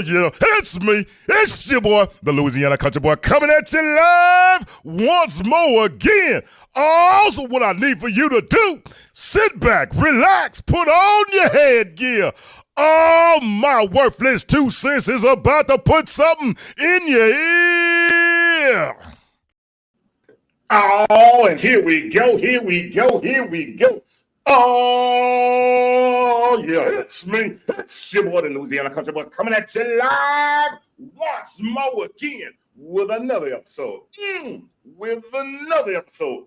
Oh, yeah, it's me. It's your boy, the Louisiana Country Boy, coming at you live once more again. Also, what I need for you to do, sit back, relax, put on your headgear. Oh, my worthless 2 cents is about to put something in your ear. Oh, and here we go. Oh, yeah, it's me. It's your boy, the Louisiana Country Boy, coming at you live once more again with another episode. With another episode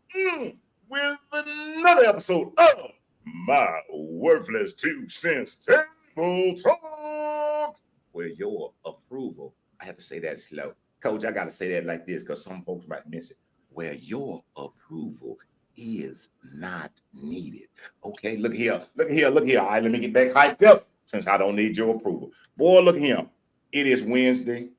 of my worthless 2 cents table talk. Where your approval, I have to say that slow. Coach, I got to say that like this because some folks might miss it. Where your approval is not needed. Okay, look here. All right, let me get back hyped up since I don't need your approval. Boy, look here. It is Wednesday.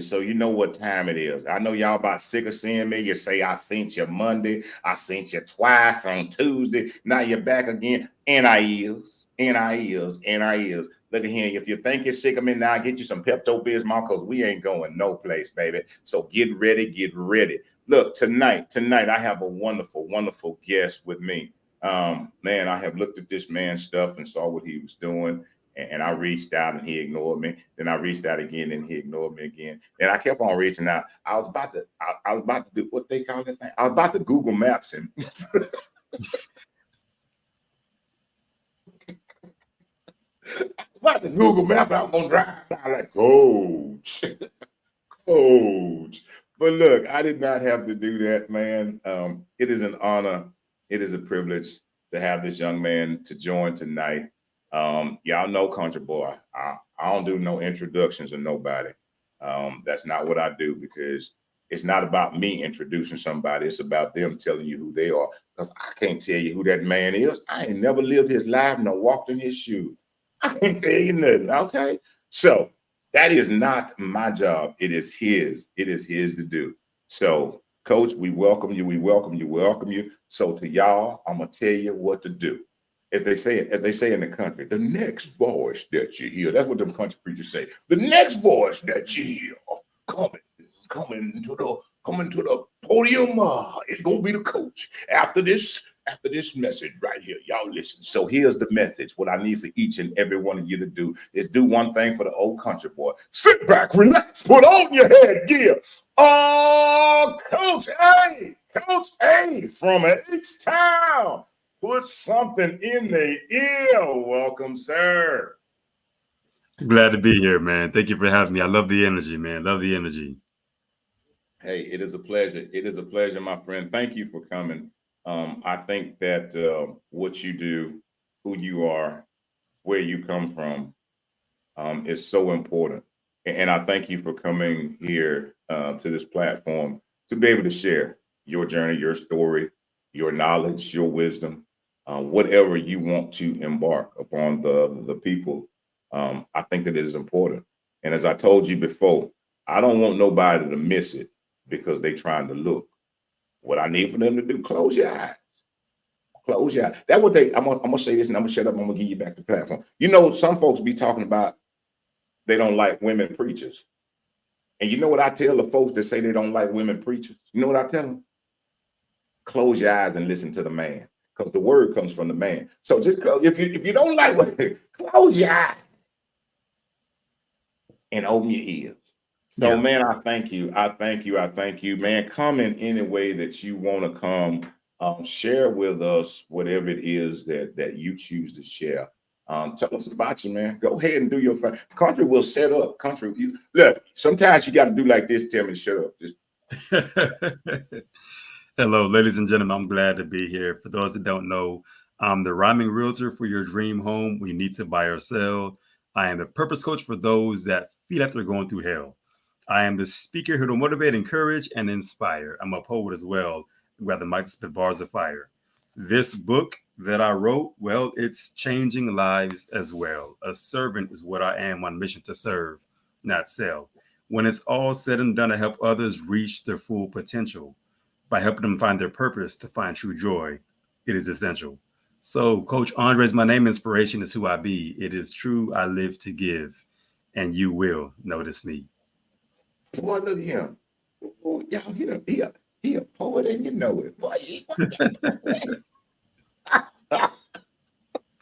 So you know what time it is. I know y'all about sick of seeing me. You say I seen you Monday. I seen you twice on Tuesday. Now you're back again. And I is. Look at here. If you think you're sick of me now, get you some Pepto-Bismol because we ain't going no place, baby. So get ready. Look, tonight, I have a wonderful, wonderful guest with me. Man, I have looked at this man's stuff and saw what he was doing. And I reached out and he ignored me. Then I reached out again and he ignored me again. And I kept on reaching out. I was about to do what they call that thing. I was about to Google Maps him. About the Google Map, I'm gonna drive by like coach. But look, I did not have to do that, man. It is an honor. It is a privilege to have this young man to join tonight. Y'all know Country Boy. I don't do no introductions of nobody. That's not what I do because it's not about me introducing somebody. It's about them telling you who they are. Because I can't tell you who that man is. I ain't never lived his life nor walked in his shoes. I can't tell you nothing, okay? So that is not my job. It is his. It is his to do. So, Coach, we welcome you. So to y'all, I'm gonna tell you what to do. As they say in the country, the next voice that you hear, that's what them country preachers say. The next voice that you hear coming to the podium, it's gonna be the coach. After this message right here, y'all listen. So here's the message. What I need for each and every one of you to do is do one thing for the old country boy. Sit back, relax, put on your headgear. Oh, Coach A from H-Town. Put something in the ear. Welcome, sir. Glad to be here, man. Thank you for having me. I love the energy, man. Love the energy. Hey, it is a pleasure. It is a pleasure, my friend. Thank you for coming. I think that what you do, who you are, where you come from, is so important. And I thank you for coming here to this platform to be able to share your journey, your story, your knowledge, your wisdom, whatever you want to embark upon the people. I think that it is important. And as I told you before, I don't want nobody to miss it because they're trying to look. What I need for them to do, close your eyes. Close your eyes. That's what I'm gonna say this and I'm gonna shut up. I'm gonna give you back the platform. You know, some folks be talking about they don't like women preachers. And you know what I tell the folks that say they don't like women preachers? You know what I tell them? Close your eyes and listen to the man. Because the word comes from the man. So just if you don't like women, close your eyes and open your ears. So, man, I thank you. Man, come in any way that you want to come. Share with us whatever it is that you choose to share. Tell us about you, man. Go ahead and do your thing. Country will set up. Look, sometimes you got to do like this. Tell me to shut up. Hello, ladies and gentlemen. I'm glad to be here. For those that don't know, I'm the rhyming realtor for your dream home when you need to buy or sell. I am the purpose coach for those that feel like they're going through hell. I am the speaker who will motivate, encourage, and inspire. I'm a poet as well. Grab the mic to spit bars of fire. This book that I wrote, well, it's changing lives as well. A servant is what I am on a mission to serve, not sell. When it's all said and done, to help others reach their full potential by helping them find their purpose, to find true joy. It is essential. So, Coach Andre's my name. Inspiration is who I be. It is true. I live to give, and you will notice me. Boy, look at him. Boy, y'all, he a poet and you know it. Boy,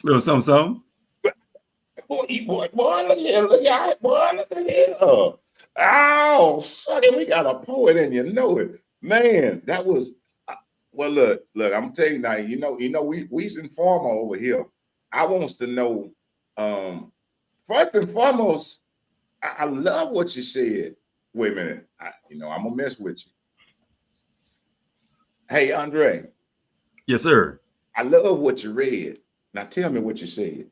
Little something, something. boy, look at him, boy, look at him. Oh, sonny, we got a poet and you know it. Man, that was well, look, I'm telling you now, we's informal over here. I wants to know, first and foremost, I love what you said. Wait a minute, I'm gonna mess with you. Hey, Andre, Yes, sir. I love what you read. Now tell me what you said.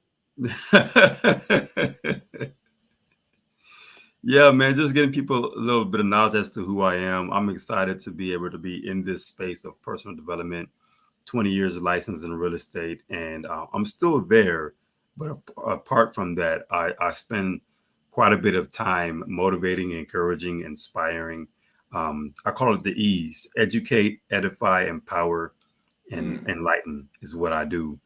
Yeah, man, just getting people a little bit of knowledge as to who I am. I'm excited to be able to be in this space of personal development. 20 years licensed in real estate, and I'm still there. But apart from that, I spend quite a bit of time motivating, encouraging, inspiring. I call it the E's: educate, edify, empower, and Mm, enlighten is what I do.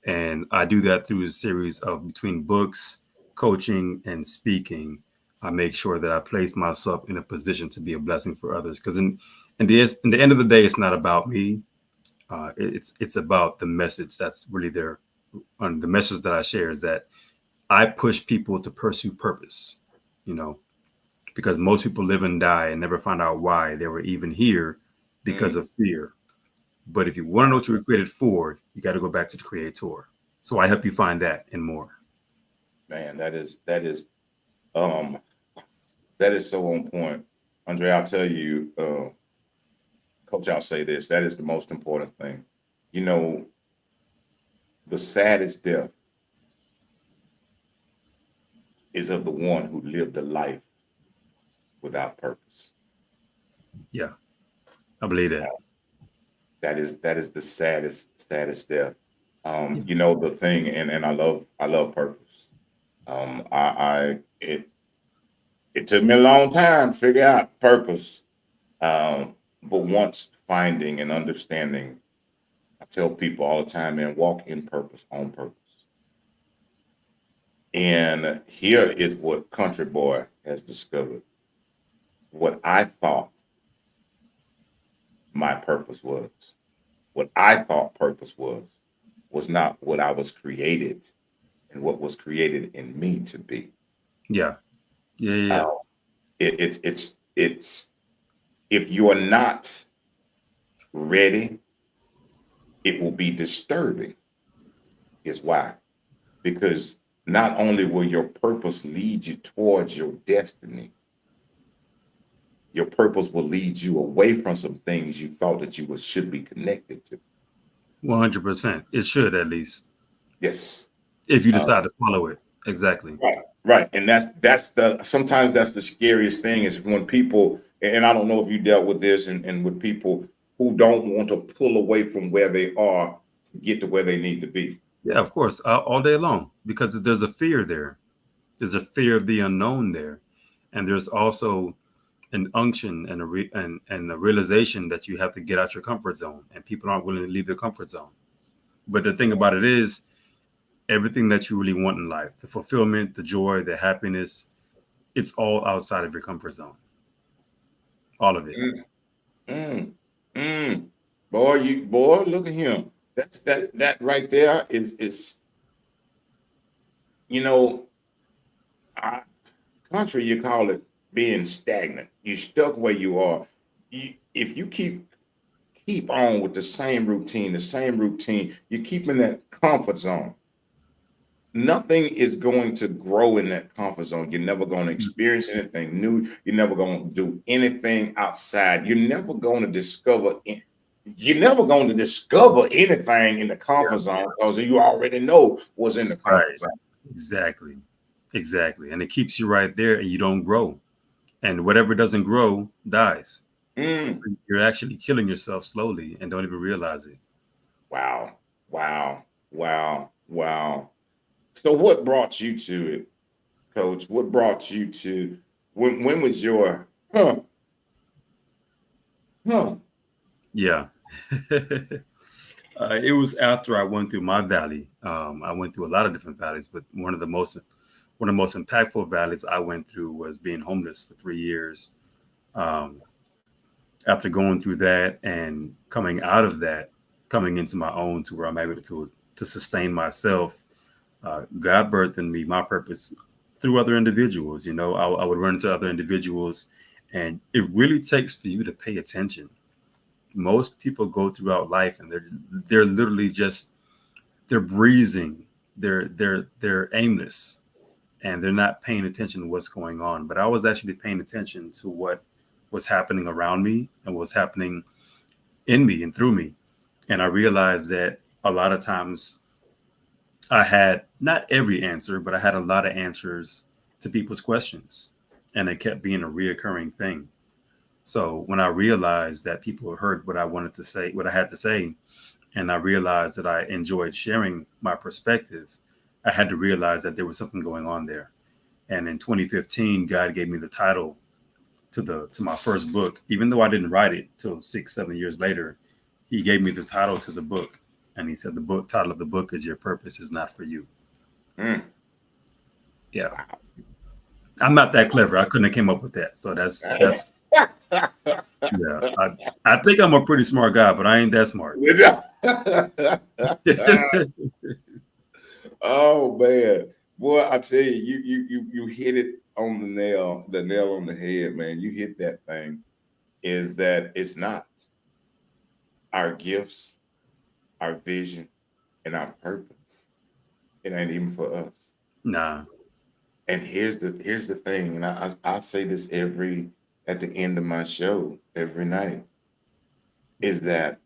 And I do that through a series of between books, coaching, and speaking. I make sure that I place myself in a position to be a blessing for others. Because in the end of the day, it's not about me. It's about the message that's really there. And the message that I share is that I push people to pursue purpose. You know, because most people live and die and never find out why they were even here because mm. of fear. But if you want to know what you were created for, you got to go back to the creator. So I help you find that and more. Man, um that is so on point. Andre, I'll tell you, Coach, I'll say this. That is the most important thing. You know, the saddest death is of the one who lived a life without purpose. Yeah, I believe Uh, that. that is the saddest death. Yeah. The thing, and I love purpose. It took me a long time to figure out purpose. But once finding and understanding, I tell people all the time, man, walk in purpose, on purpose. And here is what Country Boy has discovered. What I thought my purpose was, what I thought purpose was not what I was created and what was created in me to be. Yeah. Yeah. Yeah. Uh, Yeah. it's if you are not ready, it will be disturbing. Is why. Because not only will your purpose lead you towards your destiny, your purpose will lead you away from some things you thought that should be connected to. 100%. It should, at least, Yes. if you Uh, decide to follow it. Exactly. right. Right. And that's the sometimes that's the scariest thing is when people, and I don't know if you dealt with this and with people who don't want to pull away from where they are to get to where they need to be. Yeah, of course, all day long, because there's a fear there. There's a fear of the unknown there. And there's also an unction and and a realization that you have to get out your comfort zone, and people aren't willing to leave their comfort zone. But the thing about it is, everything that you really want in life, the fulfillment, the joy, the happiness, it's all outside of your comfort zone. All of it. Mm, mm, mm. Boy, look at him. That right there is you know, I, country you call it being stagnant. You stuck where you are. If you keep on with the same routine, you keep in that comfort zone. Nothing is going to grow in that comfort zone. You're never going to experience anything new. You're never going to do anything outside. You're never going to discover anything in the Yeah. comfort zone because you already know what's in the comfort Right. zone. Exactly. Exactly. And it keeps you right there and you don't grow. And whatever doesn't grow dies. Mm, You're actually killing yourself slowly and don't even realize it. wow, wow, wow, wow. So what brought you to it, Coach? What brought you to when was your huh? Yeah. It was after I went through my valley. I went through a lot of different valleys, but one of the most impactful valleys I went through was being homeless for 3 years. Um, After going through that and coming out of that, coming into my own to where I'm able to sustain myself, God birthed in me my purpose through other individuals. I would run into other individuals, and it really takes for you to pay attention. Most people go throughout life and they're literally just they're breezing, they're aimless, and they're not paying attention to what's going on. But I was actually paying attention to what was happening around me and what's happening in me and through me. And I realized that a lot of times I had not every answer, but I had a lot of answers to people's questions. And it kept being a reoccurring thing. So when I realized that people heard what I wanted to say, what I had to say, and I realized that I enjoyed sharing my perspective, I had to realize that there was something going on there. And in 2015, God gave me the title to my first book, even though I didn't write it till 6, 7 years later. He gave me the title to the book, and he said the book title of the book is "Your Purpose Is Not for You." Mm. Yeah, I'm not that clever. I couldn't have came up with that. So that's yeah. I think I'm a pretty smart guy, but I ain't that smart. Oh man, boy, I tell you, you hit it on the nail on the head, man. You hit that thing. Is that it's not our gifts, our vision, and our purpose. It ain't even for us. Nah. And here's the thing, and I say this at the end of my show every night, is that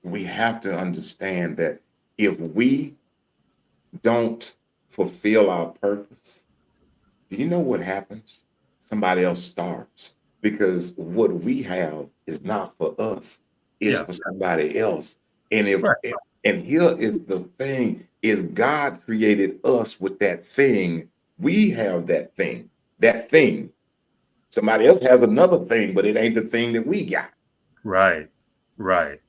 we have to understand that if we don't fulfill our purpose, do you know what happens? Somebody else starves because what we have is not for us, it's Yeah. for somebody else. And if Right. and here is the thing is God created us with that thing. We have that thing. That thing. Somebody else has another thing, but it ain't the thing that we got. Right. Right.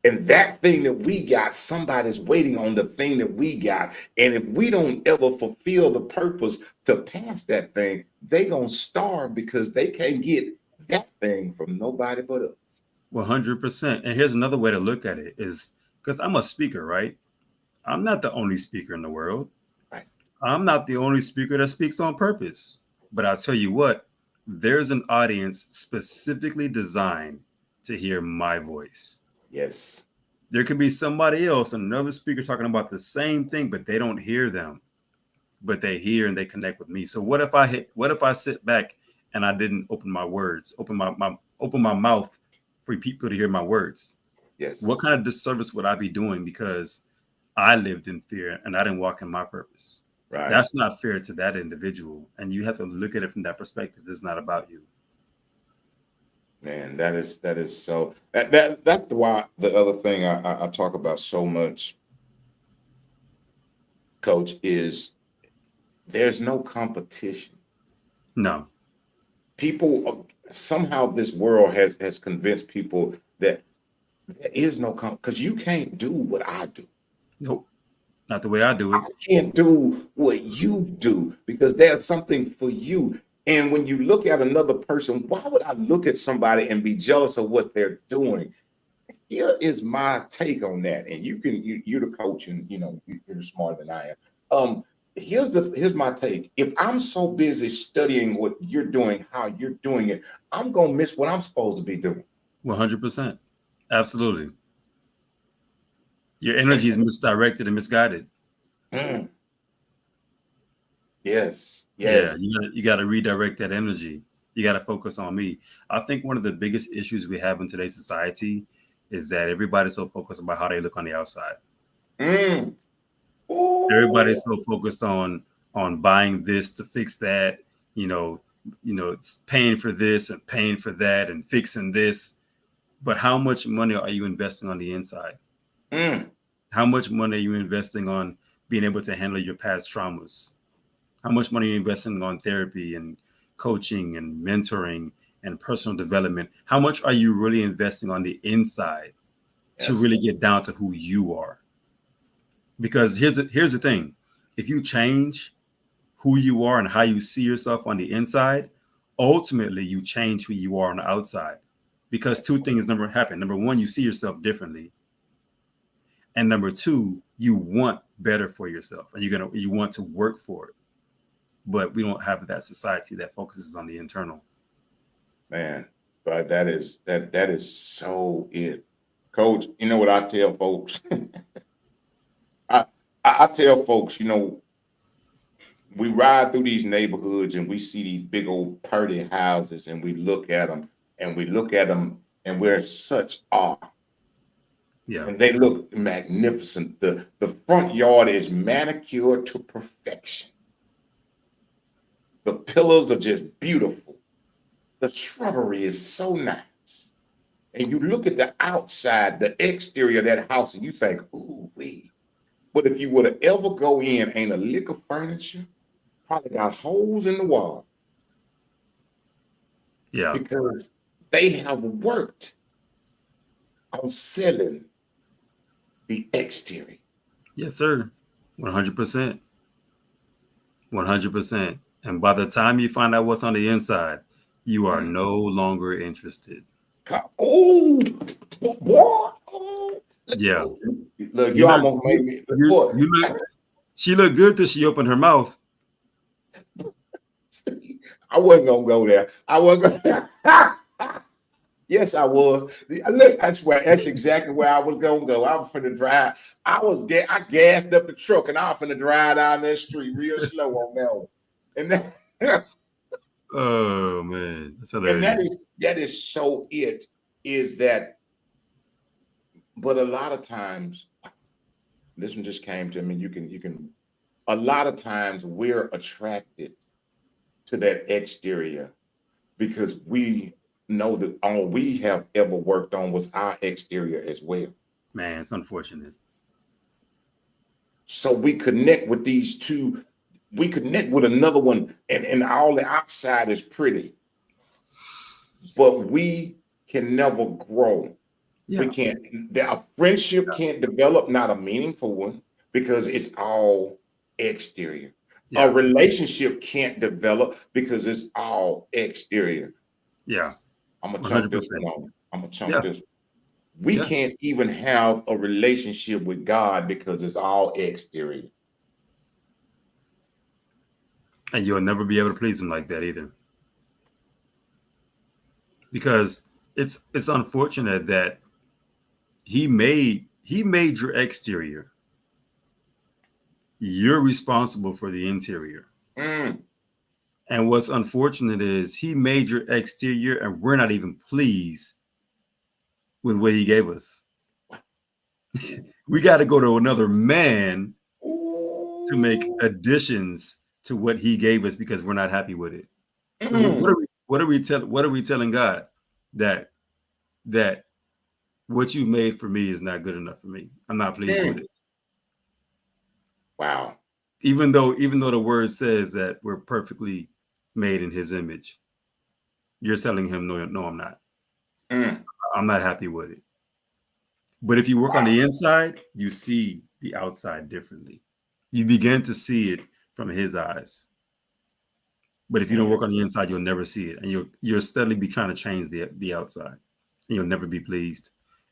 And that thing that we got, somebody's waiting on the thing that we got. And if we don't ever fulfill the purpose to pass that thing, they gonna starve because they can't get that thing from nobody but us. 100%. And here's another way to look at it is because I'm a speaker, right? I'm not the only speaker in the world. Right. I'm not the only speaker that speaks on purpose. But I'll tell you what, there's an audience specifically designed to hear my voice. Yes. There could be somebody else, another speaker talking about the same thing, but they don't hear them, but they hear and they connect with me. So what if I sit back and I didn't open my words, open my mouth for people to hear my words? Yes. What kind of disservice would I be doing because I lived in fear and I didn't walk in my purpose? Right. That's not fair to that individual. And you have to look at it from that perspective. It's not about you. Man, that is so that's why the other thing I talk about so much, Coach, is there's no competition. No. People somehow this world has convinced people that there is no because you can't do what I do. Nope. Not the way I do it. I can't do what you do because there's something for you. And when you look at another person, why would I look at somebody and be jealous of what they're doing? Here is my take on that. And you're the coach, and you're smarter than I am. Here's my take. If I'm so busy studying what you're doing, how you're doing it, I'm gonna miss what I'm supposed to be doing. 100%. Absolutely. Your energy is misdirected and misguided. Mm. Yes. Yeah, you got to redirect that energy. You got to focus on me. I think one of the biggest issues we have in today's society is that everybody's so focused about how they look on the outside. Mm. Everybody's so focused on buying this to fix that, it's paying for this and paying for that and fixing this. But how much money are you investing on the inside? Mm. How much money are you investing on being able to handle your past traumas? How much money are you investing on therapy and coaching and mentoring and personal development? How much are you really investing on the inside to Yes. really get down to who you are. Because here's the thing. If you change who you are and how you see yourself on the inside, ultimately you change who you are on the outside. Because two things number happen. Number one, you see yourself differently. And number two, you want better for yourself and you want to work for it. But we don't have that society that focuses on the internal. Man, but that is so it. Coach, you know what I tell folks? I, I tell folks, we ride through these neighborhoods and we see these big old pretty houses and we look at them and we're in such awe. Yeah. And they look magnificent. The front yard is manicured to perfection. The pillars are just beautiful. The shrubbery is so nice. And you look at the outside, the exterior of that house, and you think, ooh, wee. But if you were to ever go in, ain't a lick of furniture, probably got holes in the wall Yeah. because they have worked on selling the exterior. Yes, sir. 100%. 100%. And by the time you find out what's on the inside, you are no longer interested. Oh, boy. Yeah. Look, you almost made me. Look, She looked good till she opened her mouth. I wasn't gonna go there. I wasn't gonna. Yes, I was. Look, that's exactly where I was gonna go. I was finna drive. I gassed up the truck and I was finna drive down that street real slow on that one. And that, Oh man, that's and hilarious. that is so it is that. But a lot of times, this one just came to me. You can. A lot of times we're attracted to that exterior because we know that all we have ever worked on was our exterior as well. Man, it's unfortunate. So we connect with these two, we connect with another one, and all the outside is pretty, but we can never grow. Yeah. We can't, a friendship can't develop, not a meaningful one, because it's all exterior. A Yeah. relationship can't develop because it's all exterior. Yeah. I'm gonna chunk this 100%. one on. I'm gonna chunk Yeah. this. We Yeah. can't even have a relationship with God because it's all exterior. And you'll never be able to please him like that either. Because it's unfortunate that he made your exterior. You're responsible for the interior. Mm, And what's unfortunate is he made your exterior and we're not even pleased with what he gave us. We got to go to another man to make additions to what he gave us because we're not happy with it. So mm, what are we telling God? That that what you made for me is not good enough for me. I'm not pleased with mm. it. Wow. Even though the word says that we're perfectly made in his image, you're telling him no, I'm not. Mm, I'm not happy with it. But if you work on wow. the inside, you see the outside differently. You begin to see it from his eyes. But if you don't Man, work on the inside, you'll never see it. And you'll steadily be trying to change the outside. And you'll never be pleased.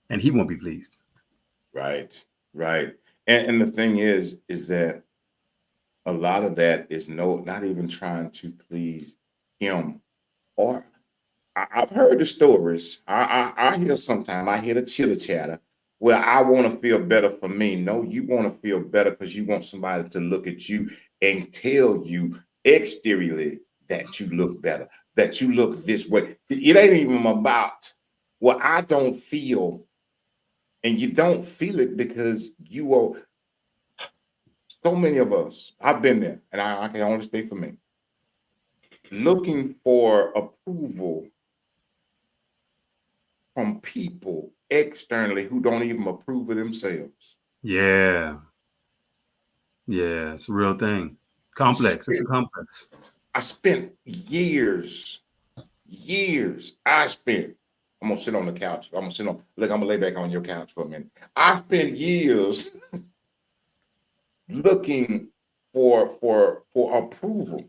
And he won't be pleased. right, right. And the thing is that a lot of that is not even trying to please him. Or I've heard the stories. I hear sometimes I hear the chitter chatter where I want to feel better for me. No, you want to feel better because you want somebody to look at you and tell you exteriorly that you look better, that you look this way. It ain't even about what I don't feel, and you don't feel it because you are so many of us. I've been there, and I can only speak for me. Looking for approval from people externally who don't even approve of themselves. Yeah. Yeah. It's a real thing. Complex. It's a complex. I spent years, I spent, I'm gonna sit on the couch. I'm gonna lay back on your couch for a minute. I spent years looking for approval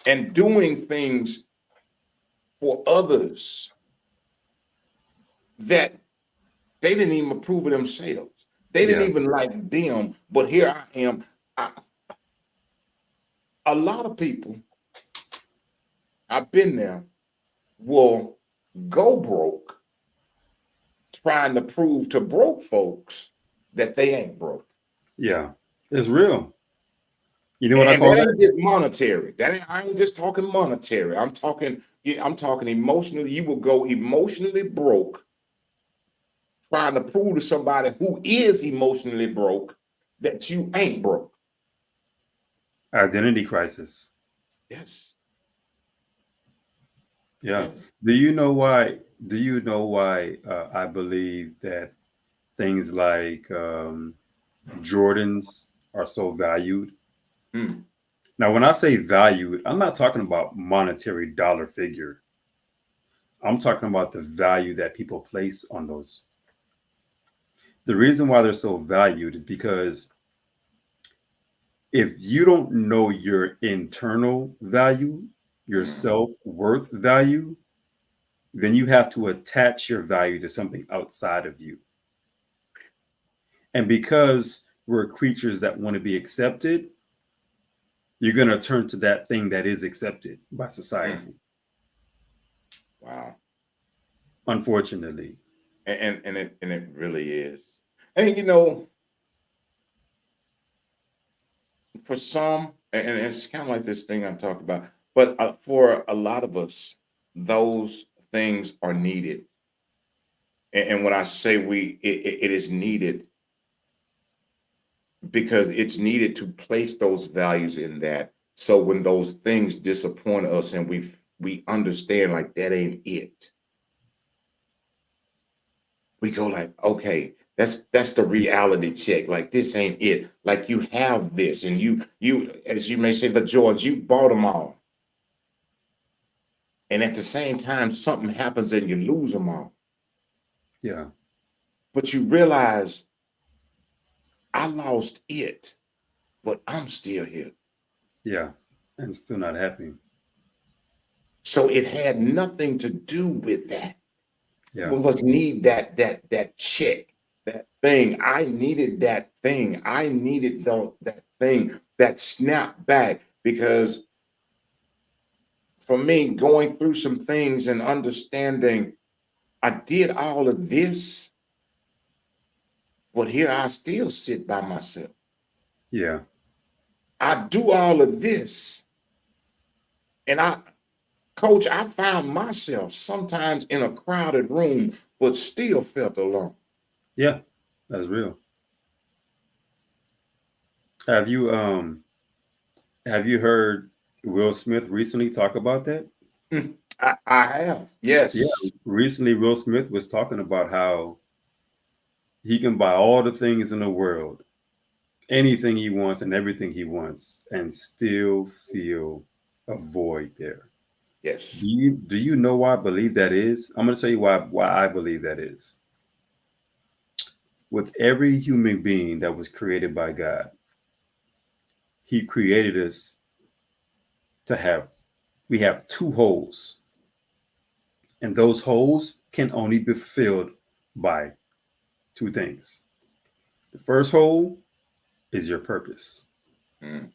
and doing things for others that they didn't even approve of themselves. They didn't Yeah. even like them. But here I am. A lot of people, I've been there, will go broke trying to prove to broke folks that they ain't broke. Yeah. It's real. You know what I And call that that? ain't just monetary. I ain't just talking monetary. I'm talking, yeah, I'm talking emotionally. You will go emotionally broke trying to prove to somebody who is emotionally broke that you ain't broke. Identity crisis. Yes. Yeah. Yes. Do you know why? Do you know why I believe that things like Jordans are so valued? Hmm. Now, when I say valued, I'm not talking about monetary dollar figure. I'm talking about the value that people place on those. The reason why they're so valued is because if you don't know your internal value, your Mhm. self-worth value, then you have to attach your value to something outside of you. And because we're creatures that want to be accepted, you're going to turn to that thing that is accepted by Mm. society, Wow. unfortunately. And it really is. And you know, for some, and it's kind of like this thing I'm talking about, but for a lot of us, those things are needed. And when I say it is needed because it's needed to place those values in that. So when those things disappoint us and we understand like that ain't it, we go like, okay, that's the reality check. Like this ain't it. Like you have this, and you as you may say, the George, you bought them all, and at the same time, something happens and you lose them all. Yeah. But you realize I lost it, but I'm still here. Yeah. And still not happy. So it had nothing to do with that. Some Yeah. of us need that check, that thing. I needed that thing. I needed that thing, that snap back. Because for me, going through some things and understanding I did all of this, but here I still sit by myself. Yeah. I do all of this. And coach, I found myself sometimes in a crowded room, but still felt alone. Yeah. That's real. Have you heard Will Smith recently talk about that? I have, Yeah. yes. Recently Will Smith was talking about how he can buy all the things in the world, anything he wants and everything he wants, and still feel a void there. Yes. Do you know why I believe that is? I'm going to tell you why I believe that is. With every human being that was created by God, He created us to have we have two holes, and those holes can only be filled by two things. The first hole is your purpose. Mm.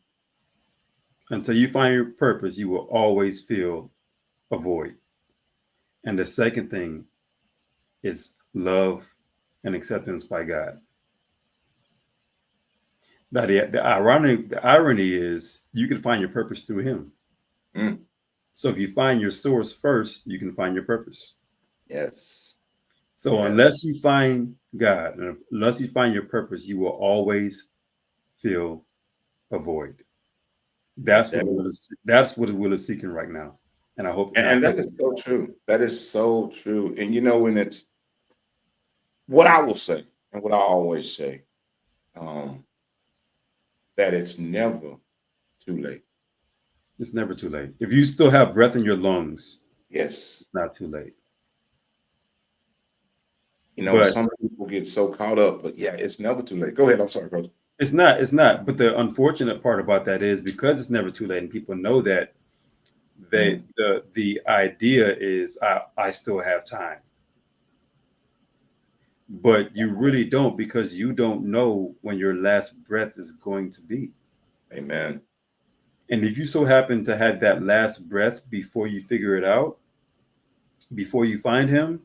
Until you find your purpose, you will always feel a void. And the second thing is love and acceptance by God. Now, the irony is you can find your purpose through Him. Mm. So if you find your source first, you can find your purpose. Yes. So Yes. unless you find God, and unless you find your purpose, you will always feel a void. That, That's what that Will is. That's what Will is seeking right now. And I hope. And I and pray. that is so true. That is so true. And you know, when it's what I will say and what I always say, um, that it's never too late. It's never too late. If you still have breath in your lungs, Yes. it's not too late. You know, But some people get so caught up, but yeah, it's never too late. Go ahead. I'm sorry, coach. it's not. But the unfortunate part about that is because it's never too late, and people know that Mm, the idea is I still have time, but you really don't because you don't know when your last breath is going to be. amen. And if you so happen to have that last breath before you figure it out, before you find him,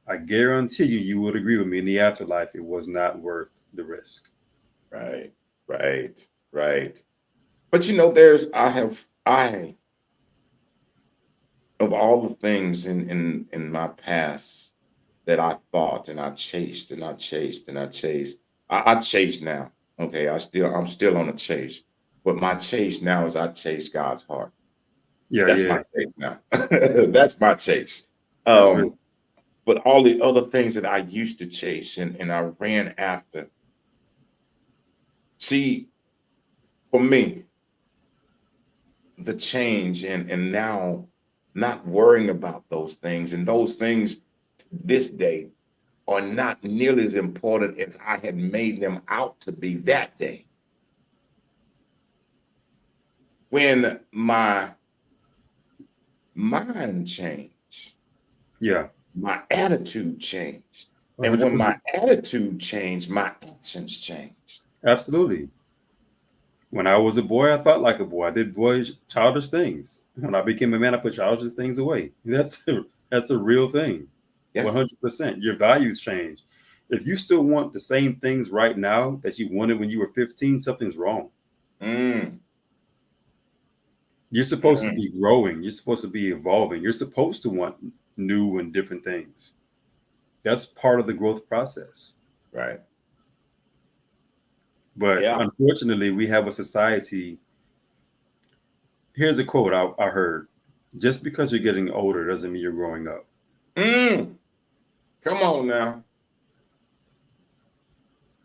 I guarantee you would agree with me in the afterlife, it was not worth the risk. Right, right, right. But you know, I of all the things in my past that I thought and I chased and I chased and I chased. I chase now. Okay, I'm still on a chase. But my chase now is I chase God's heart. Yeah, That's yeah, my chase now. That's my chase. that's real. Um, but all the other things that I used to chase and I ran after. See, for me, the change and now not worrying about those things and those things this day are not nearly as important as I had made them out to be that day. When my mind changed, Yeah, my attitude changed. And when 100%. my attitude changed, my actions changed. Absolutely. When I was a boy, I thought like a boy. I did boyish, childish things. When I became a man, I put childish things away. That's a real thing. Yes. 100%. Your values change. If you still want the same things right now that you wanted when you were 15, something's wrong. Mm, You're supposed to mm, be growing. You're supposed to be evolving. You're supposed to want new and different things. That's part of the growth process. right. But Yeah. unfortunately, we have a society. Here's a quote I heard: just because you're getting older doesn't mean you're growing up. Mm, come on now.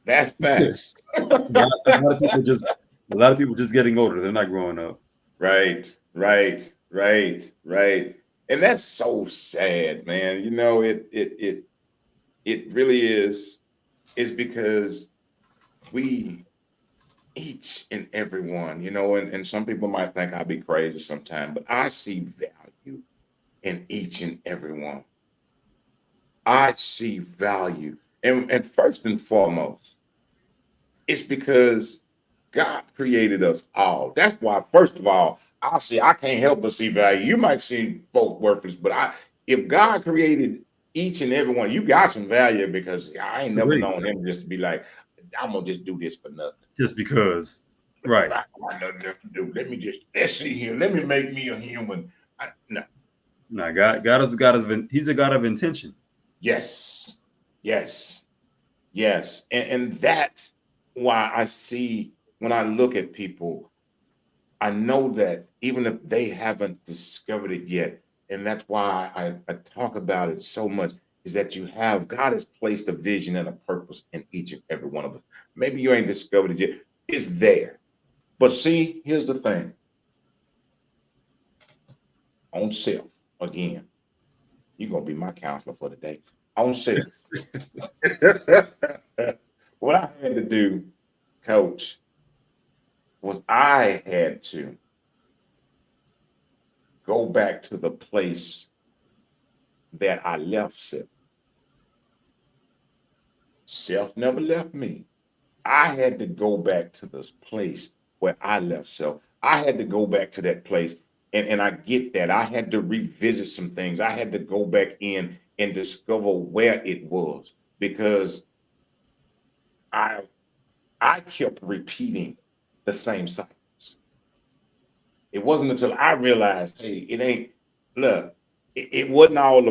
That's facts. A lot of people just getting older. They're not growing up. Right, right, right, right. And that's so sad, man. You know, it really is. Is because we each and every one, you know, and some people might think I'll be crazy sometime, but I see value in each and every one. I see value. And first and foremost, it's because God created us all. That's why, first of all, I can't help but see value. You might see folk worthless, but if God created each and every one, you got some value because I ain't never Agree. known him just to be like, I'm gonna just do this for nothing. Just because, right? I got nothing else to do. Let's see here. Let me make me a human. No, Now, God is a God of He's a God of intention. yes, yes, yes, and that's why I see when I look at people. I know that even if they haven't discovered it yet, and that's why I talk about it so much, is that God has placed a vision and a purpose in each and every one of us. Maybe you ain't discovered it yet. It's there. But see, here's the thing on self again. You're going to be my counselor for the day. On self. What I had to do, coach, was I had to go back to the place that I left self. Self never left me. I had to go back to this place where I left self. I had to go back to that place. And I get that. I had to revisit some things. I had to go back in and discover where it was because I I kept repeating the same cycles. It wasn't until I realized, hey, it ain't look, it wasn't all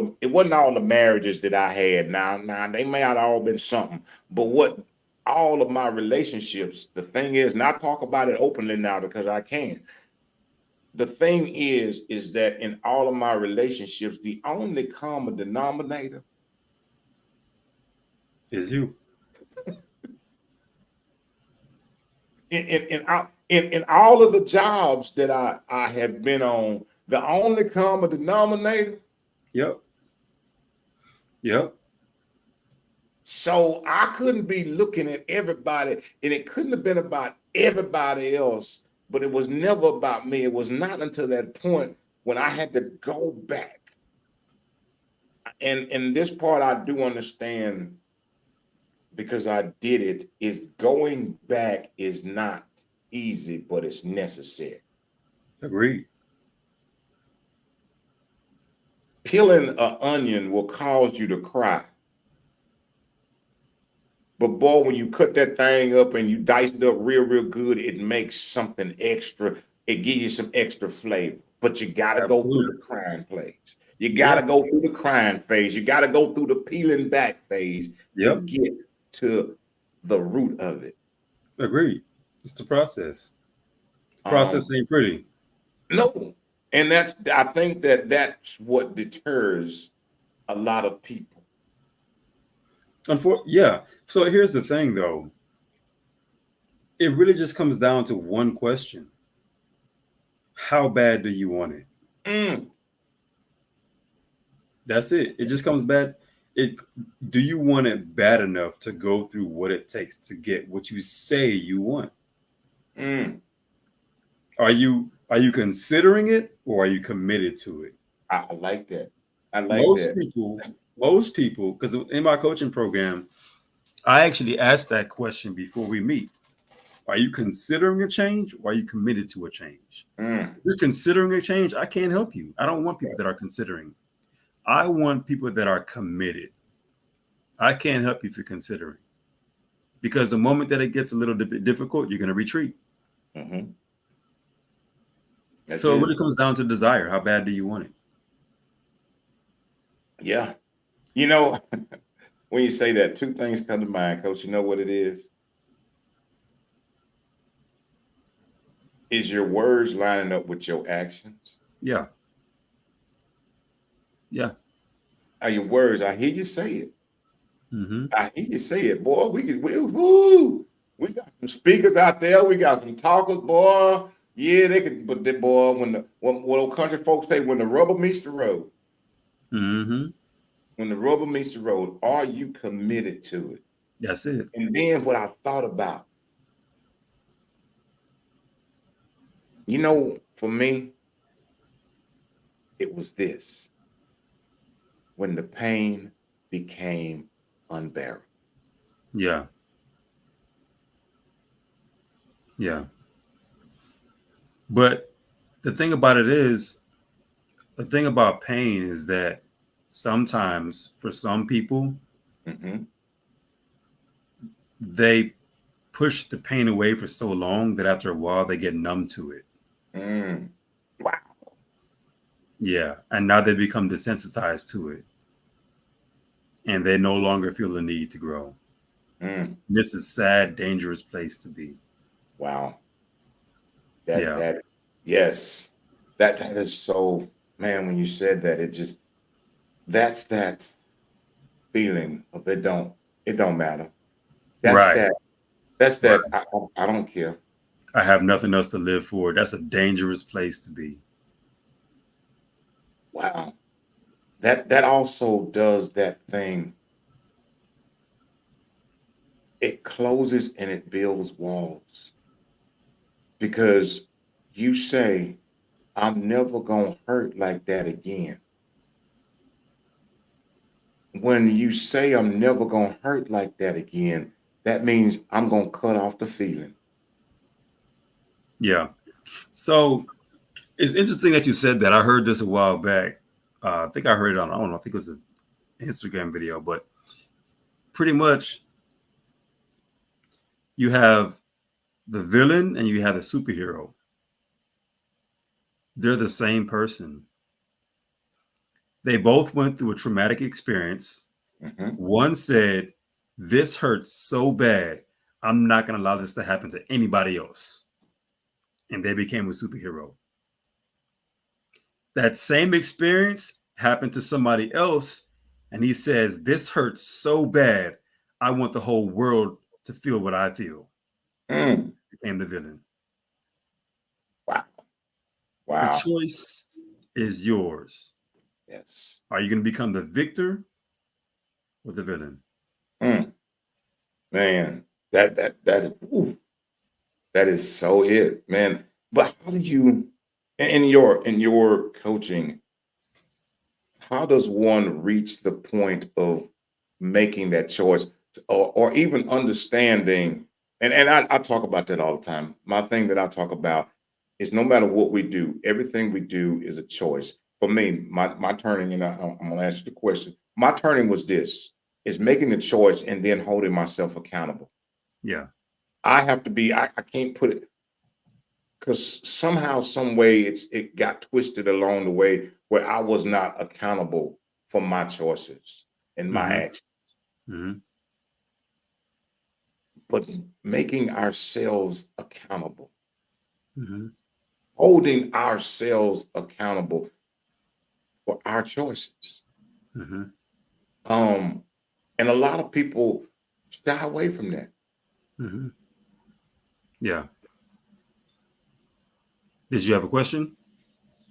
the marriages that I had. Now they may not all been something, but what all of my relationships, the thing is, and I talk about it openly now because I can. The thing is that in all of my relationships, the only common denominator Is you. in all of the jobs that I have been on, the only common denominator Yep. Yep. So I couldn't be looking at everybody, and it couldn't have been about everybody else, but it was never about me. It was not until that point when I had to go back. And this part I do understand because I did it, is going back is not easy, but it's necessary. Agreed. Peeling an onion will cause you to cry. But boy, when you cut that thing up and you dice it up real, real good, it makes something extra. It gives you some extra flavor. But you got to go through Absolutely. the crying phase. You got to Yeah. go through the crying phase. You got to go through the peeling back phase to Yep. get to the root of it. Agreed. It's the process. Um, Process ain't pretty. no, and I think that's what deters a lot of people. Yeah. So here's the thing, though. It really just comes down to one question: how bad do you want it? Mm, That's it. It just comes bad. It Do you want it bad enough to go through what it takes to get what you say you want? mm. Are you considering it, or are you committed to it? I like that. I like Most that. people, most people, because in my coaching program, I actually ask that question before we meet. Are you considering a change, or are you committed to a change? Mm. If you're considering a change, I can't help you. I don't want people that are considering. I want people that are committed. I can't help you if you're considering. Because the moment that it gets a little bit difficult, you're going to retreat. Mm-hmm. That's So it it. really comes down to desire. How bad do you want it? Yeah. You know, when you say that, two things come to mind, Coach. You know what it is? Is your words lining up with your actions? Yeah. Yeah. Are your words? I hear you say it. Mm-hmm. I hear you say it, boy. Woo. We got some speakers out there. We got some talkers, boy. Yeah, they could, but the boy, when old country folks say, when the rubber meets the road, Mm-hmm. when the rubber meets the road, are you committed to it? That's it. And then what I thought about, for me, it was this: when the pain became unbearable. Yeah. Yeah. But the thing about it is, the thing about pain is that sometimes for some people, Mm-hmm. they push the pain away for so long that after a while they get numb to it. Mm. Wow. Yeah. And now they become desensitized to it and they no longer feel the need to grow. Mm. This is a sad, dangerous place to be. Wow. That Yeah. that yes. That is so, man, when you said that, it just, that's that feeling of it don't matter. That's Right. that that's Right. that I don't care. I have nothing else to live for. That's a dangerous place to be. Wow. That also does that thing. It closes and it builds walls because you say, I'm never gonna hurt like that again. When you say I'm never gonna hurt like that again, that means I'm gonna cut off the feeling. Yeah. So it's interesting that you said that. I heard this a while back. I think I heard it on, I don't know, I think it was an Instagram video, but pretty much you have the villain and you have the superhero. They're the same person. They both went through a traumatic experience. Mhm. One said, "This hurts so bad, I'm not going to allow this to happen to anybody else." And they became a superhero. That same experience happened to somebody else. And he says, "This hurts so bad, I want the whole world to feel what I feel." Mm. Became the villain. Wow. The Wow. choice is yours. Yes. Are you going to become the victor or the villain? Mm. Man, ooh, that is so it, man. But how do you in your coaching, how does one reach the point of making that choice or even understanding? And I talk about that all the time. My thing that I talk about is no matter what we do, everything we do is a choice. For me, my turning, and I'm gonna ask you the question. My turning was this: is making the choice and then holding myself accountable. Yeah. I have to be. I can't put it because somehow, some way, it got twisted along the way where I was not accountable for my choices and my Mm-hmm. actions. Mm-hmm. But making ourselves accountable, Mm-hmm. holding ourselves accountable for our choices. Mm-hmm. Um, and a lot of people shy away from that. Mm-hmm. Yeah. Did you have a question?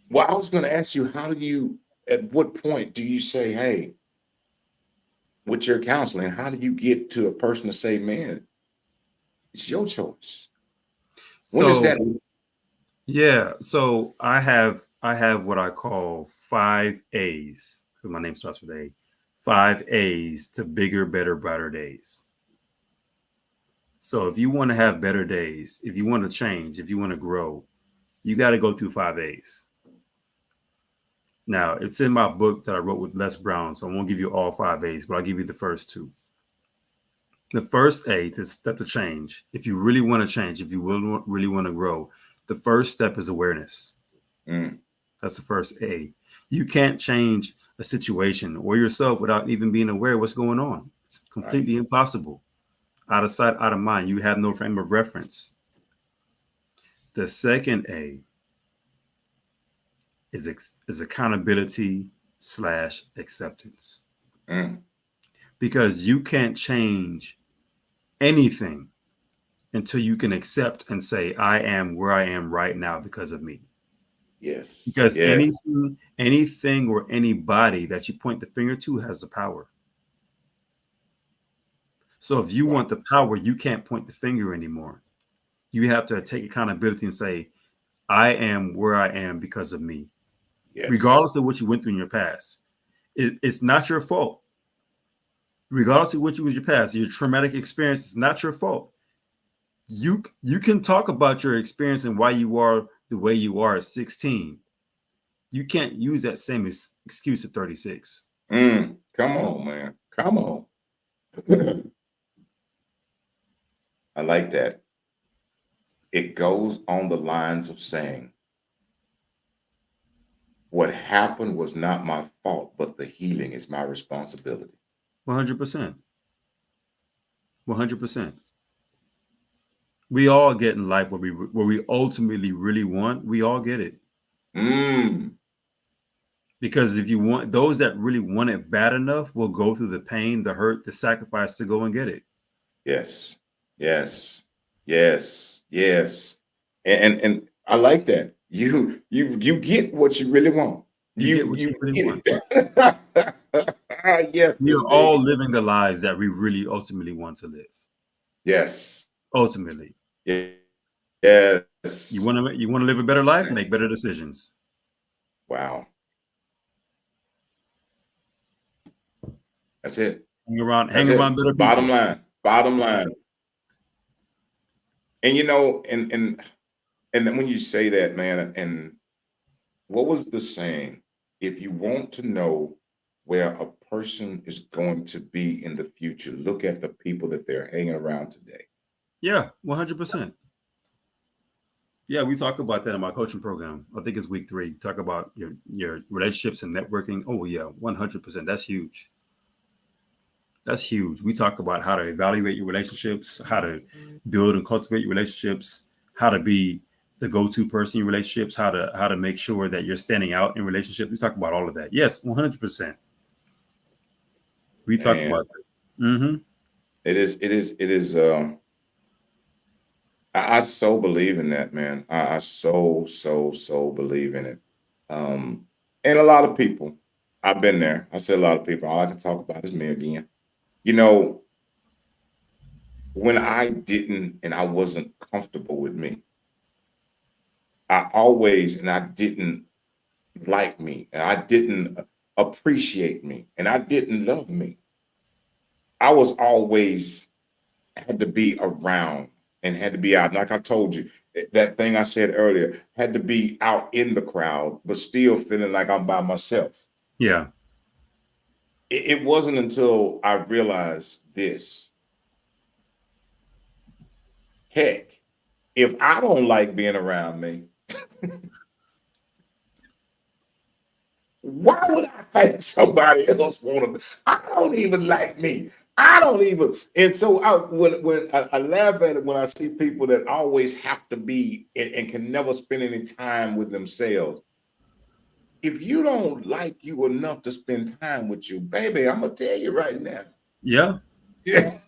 Well, I was going to ask you, at what point do you say, hey, with your counseling, how do you get to a person to say, man, it's your choice? When is So that? yeah, so I have what I call 5 A's because my name starts with A. 5 A's to bigger, better, brighter days. So if you want to have better days, if you want to change, if you want to grow, you got to go through 5 A's. Now, it's in my book that I wrote with Les Brown, so I won't give you all 5 A's, but I'll give you the first two. The first A to step to change, if you really want to change, if you really want to grow, the first step is awareness. Mm, That's the first A. You can't change a situation or yourself without even being aware of what's going on. It's right. completely impossible. Out of sight, out of mind. You have no frame of reference. The second A is accountability slash acceptance Mm, because you can't change anything until you can accept and say, I am where I am right now because of me. yes. Because Yes. anything or anybody that you point the finger to has the power. So if you Wow. want the power, you can't point the finger anymore. You have to take accountability and say, I am where I am because of me, Yes. regardless of what you went through in your past. It's not your fault. Regardless of what you was your past, your traumatic experience is not your fault. You can talk about your experience and why you are the way you are at 16. You can't use that same excuse at 36. Come on, man. Come on. I like that. It goes on the lines of saying, what happened was not my fault, but the healing is my responsibility. 100%. 100%. We all get in life where we ultimately really want. We all get it. Mm, Because if you want those that really want it bad enough will go through the pain, the hurt, the sacrifice to go and get it. yes. Yes. Yes. Yes. And I like that. You get what you really want. You get You what you you really want. get it. Yes, We are indeed. all living the lives that we really ultimately want to live. Yes. Ultimately, you Yes. want to you want to live a better life, make better decisions. Wow. That's it. Hang That's around it. better Bottom people. line. Bottom line. And and then when you say that, man, and what was the saying? If you want to know where a person is going to be in the future, look at the people that they're hanging around today. Yeah, 100%. Yeah, we talk about that in my coaching program. I think it's week 3. Talk about your relationships and networking. Oh yeah, 100%. That's huge. That's huge. We talk about how to evaluate your relationships, how to build and cultivate your relationships, how to be the go-to person in your relationships, how to make sure that you're standing out in relationships. We talk about all of that. Yes, 100%. We talk Man, about that. Mm-hmm. it is. I so believe in that, man. I so believe in it. Um, and a lot of people, I've been there. I said a lot of people. All I can talk about is me again. You know, when I didn't and I wasn't comfortable with me, I always and I didn't like me and I didn't appreciate me and I didn't love me. I was always had to be around and had to be out. Like I told you, that thing I said earlier, had to be out in the crowd, but still feeling like I'm by myself. Yeah. It wasn't until I realized this. Heck, if I don't like being around me, why would I think somebody else want to? I don't even like me. I don't even. And so I laugh at it when I see people that always have to be and can never spend any time with themselves. If you don't like you enough to spend time with you, baby, I'm gonna tell you right now. Yeah. Yeah.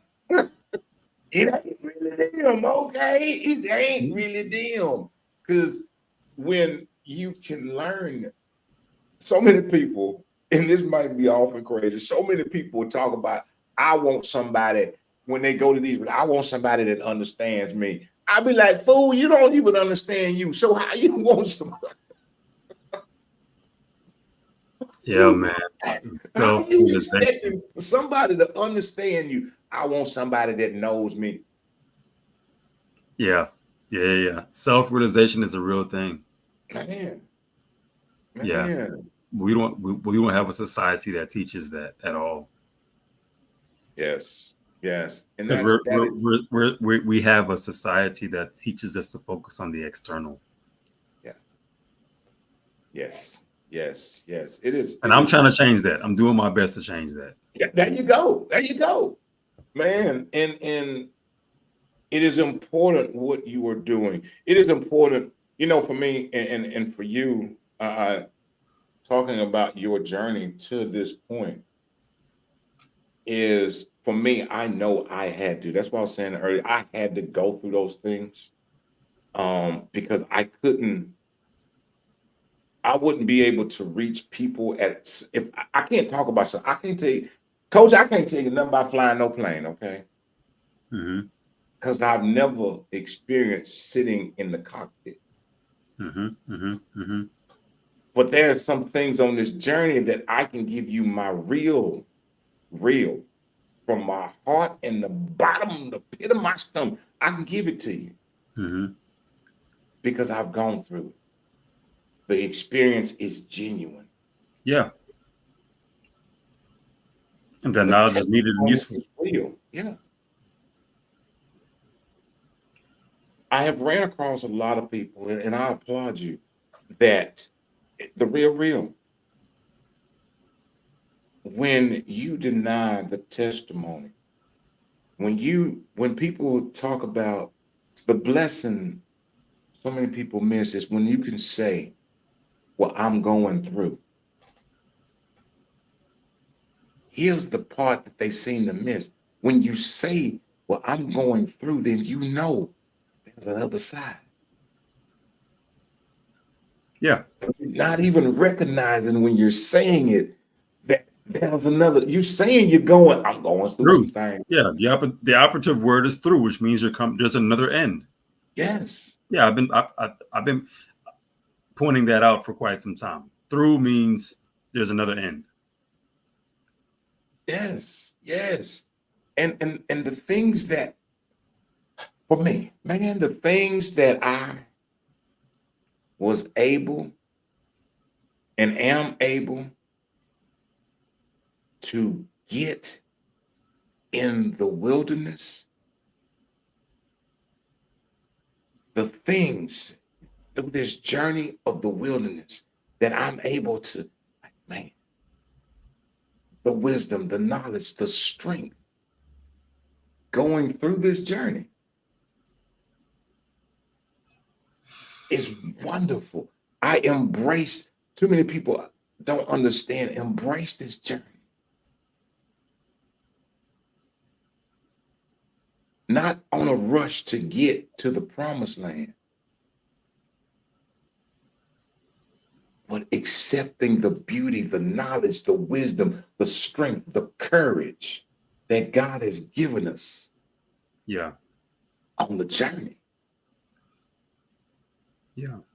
It ain't really them, okay? It ain't really them. Because when you can learn, so many people, and this might be often crazy, so many people talk about, I want somebody, when they go to these, I want somebody that understands me. I be like, fool, you don't even understand you. So how you want somebody? Yeah, man. How you Self-realization. expecting for somebody to understand you? I want somebody that knows me. Yeah. Yeah. Self-realization is a real thing. Man, Yeah. man. We don't have a society that teaches that at all. Yes, yes. And Because that's that is we have a society that teaches us to focus on the external. yeah, yes, yes, yes. And It I'm is trying to change that. I'm doing my best to change that. yeah, there you go. There you go. Man, and it is important what you are doing. It is important, for me and for you, talking about your journey to this point is for me, I know I had to. That's why I was saying earlier, I had to go through those things because I wouldn't be able to reach people if I can't talk about something. I can't tell you, Coach, I can't tell you nothing about flying no plane, okay? Hmm. Because I've never experienced sitting in the cockpit. Hmm. Hmm. Hmm. But there are some things on this journey that I can give you my real, from my heart and the bottom, the pit of my stomach. I can give it to you Hmm. because I've gone through it. The experience is genuine. Yeah. And that The knowledge is needed and testimony useful. is real. Yeah. I have ran across a lot of people, and I applaud you, that the real, when you deny the testimony, when people talk about the blessing, so many people miss is when you can say, well, I'm going through. Here's the part that they seem to miss. When you say, well, I'm going through, then you know there's another side. Yeah. You're not even recognizing when you're saying it that there's another. You saying you're going, I'm going through some Through. things. Yeah. The operative word is through, which means there's another end. Yes, Yeah. I've been pointing that out for quite some time. Through means there's another end. yes, yes. And the things that for me, man, the things that I was able and am able to get in the wilderness, the things through this journey of the wilderness that I'm able to, like, man, the wisdom, the knowledge, the strength going through this journey is wonderful. I embrace, too many people don't understand, embrace this journey. Not on a rush to get to the promised land, but accepting the beauty, the knowledge, the wisdom, the strength, the courage that God has given us Yeah. on the journey.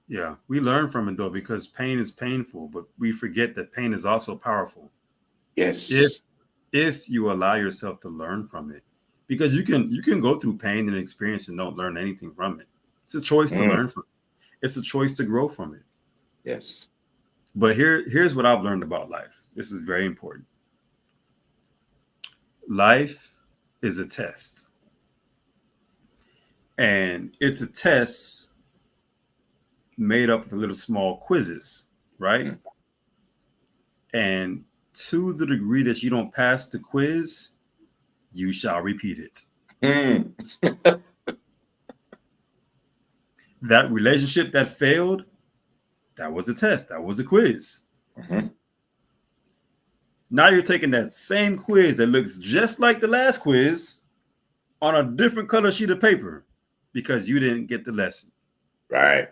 Yeah. We learn from it though, because pain is painful, but we forget that pain is also powerful. If Yes. if you allow yourself to learn from it, because you can go through pain and experience and don't learn anything from it. It's a choice to Mm, learn from it. It's a choice to grow from it. yes. But here's what I've learned about life. This is very important. Life is a test. And it's a test made up of little small quizzes, right? Mm, And to the degree that you don't pass the quiz, you shall repeat it. mm, That relationship that failed, that was a test, that was a quiz. mhm. Now you're taking that same quiz that looks just like the last quiz on a different color sheet of paper because you didn't get the lesson. Right.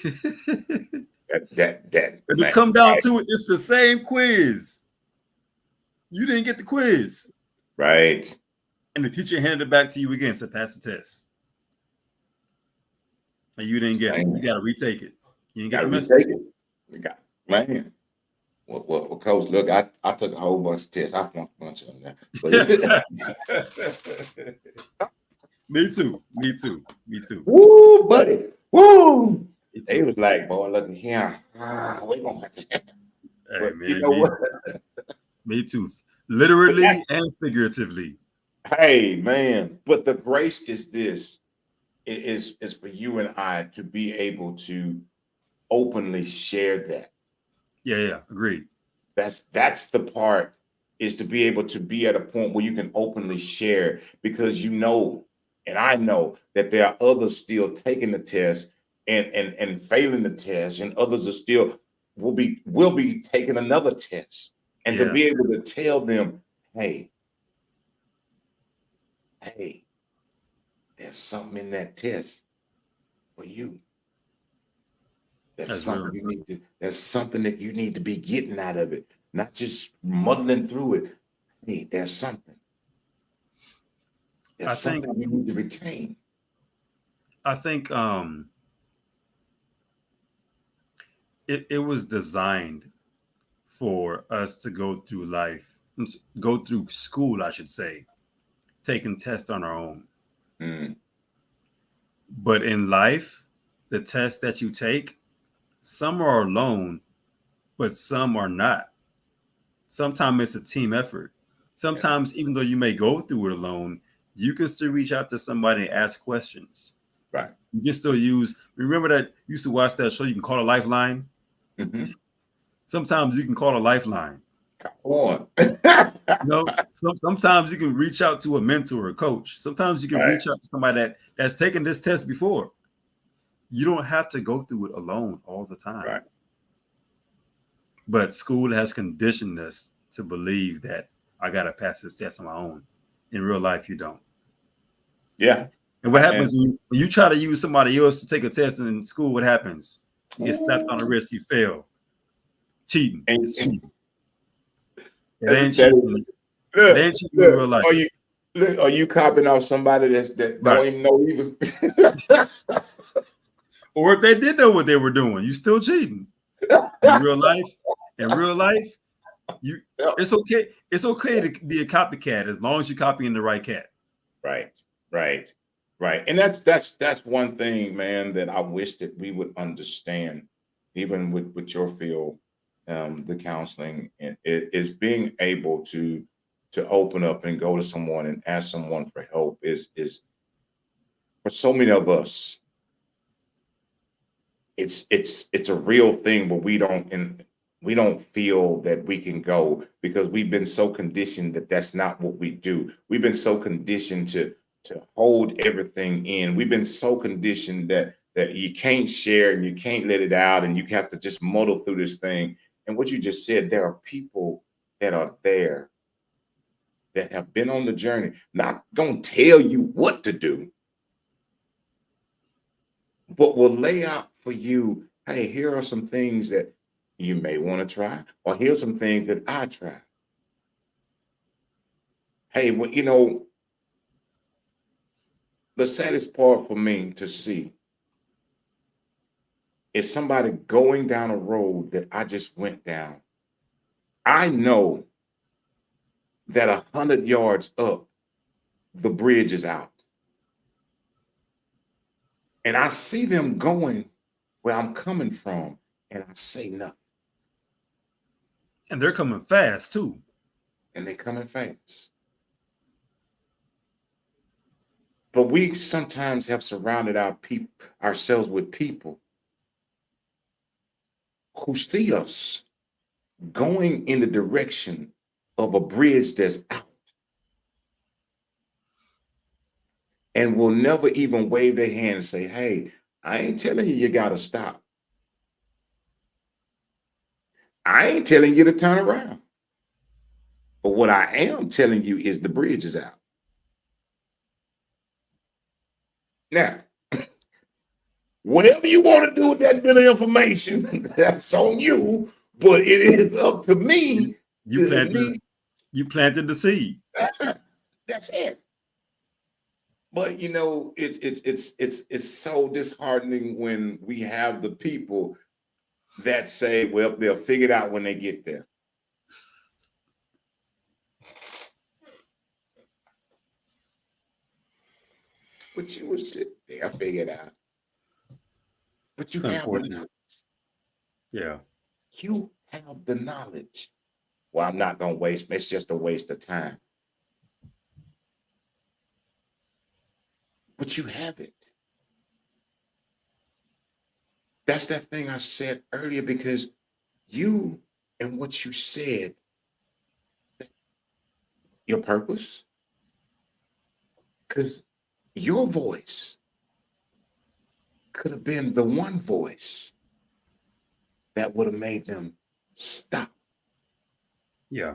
And That to man. come down Right. to it, it's the same quiz. You didn't get the quiz. Right. And the teacher handed it back to you again, said, pass the test. And you didn't get it. You Man. got to retake it. You didn't get Gotta the message. retake it. We got man. Well, coach, look, I took a whole bunch of tests. I flunked a bunch of them now. But Me too. Me too. Me too. woo, buddy. Woo. Me They too. was like, boy, look at him. We gonna have to. Hey, But you man, know what? me too. But that's, Literally and figuratively. hey, man. But the grace is this. It is for you and I to be able to openly share that. Yeah. Agreed. That's the part, is to be able to be at a point where you can openly share, because you know, and I know that there are others still taking the test and failing the test, and others are still will be taking another test. And to Yeah. be able to tell them, hey, hey, there's something in that test for you. That's real. There's something that you need to be getting out of it, not just muddling through it. Hey, there's something. I There's think something you need to retain. I think it was designed for us to go through life, go through school, I should say, taking tests on our own. Mm, But in life, the tests that you take, some are alone, but some are not. Sometimes it's a team effort. yes, Sometimes, even though you may go through it alone, you can still reach out to somebody and ask questions. right. You can still use, remember that you used to watch that show, you can call a lifeline? Mm-hmm. Sometimes you can call a lifeline. Come on. You know, sometimes you can reach out to a mentor or a coach. Sometimes you can Right, reach out to somebody that's taken this test before. You don't have to go through it alone all the time. right. But school has conditioned us to believe that I got to pass this test on my own. In real life, you don't. Yeah. And what And happens when you try to use somebody else to take a test in school? What happens? You get slapped on the ooh, wrist, you fail. Cheating. It's and cheating. It ain't that cheating. It look, ain't cheating in look, real life. are you copying off somebody that Right. don't even know either? Or if they did know what they were doing, you still cheating. In real life, you it's okay. It's okay to be a copycat as long as you're copying the right cat. Right, right, right. And that's one thing, man, that I wish that we would understand, even with your field, the counseling, is being able to open up and go to someone and ask someone for help is for so many of us, it's a real thing, but we don't feel that we can go because we've been so conditioned that that's not what we do. We've been so conditioned to hold everything in. We've been so conditioned that you can't share and you can't let it out and you have to just muddle through this thing. And what you just said, there are people that are there that have been on the journey, not gonna tell you what to do, but will lay out for you, hey, here are some things that you may want to try, or here's some things that I try. Hey, well, you know, the saddest part for me to see is somebody going down a road that I just went down. I know that 100 yards up, the bridge is out. And I see them going where I'm coming from, and I say nothing. And they're coming fast too. And they're coming fast. But we sometimes have surrounded ourselves with people who see us going in the direction of a bridge that's out and will never even wave their hand and say, hey, I ain't telling you got to stop. I ain't telling you to turn around. But what I am telling you is the bridge is out. Now, whatever you want to do with that bit of information, that's on you. But it is up to me You to at planted least you planted the seed. that's it. But you know, it's so disheartening when we have the people that say, well, they'll figure it out when they get there. But you will sit there, figure it out. But you It's have the unfortunate. knowledge. Yeah. You have the knowledge. Well, I'm not gonna waste, it's just a waste of time. But you have it. That's that thing I said earlier, because you and what you said, your purpose, because your voice could have been the one voice that would have made them stop. Yeah.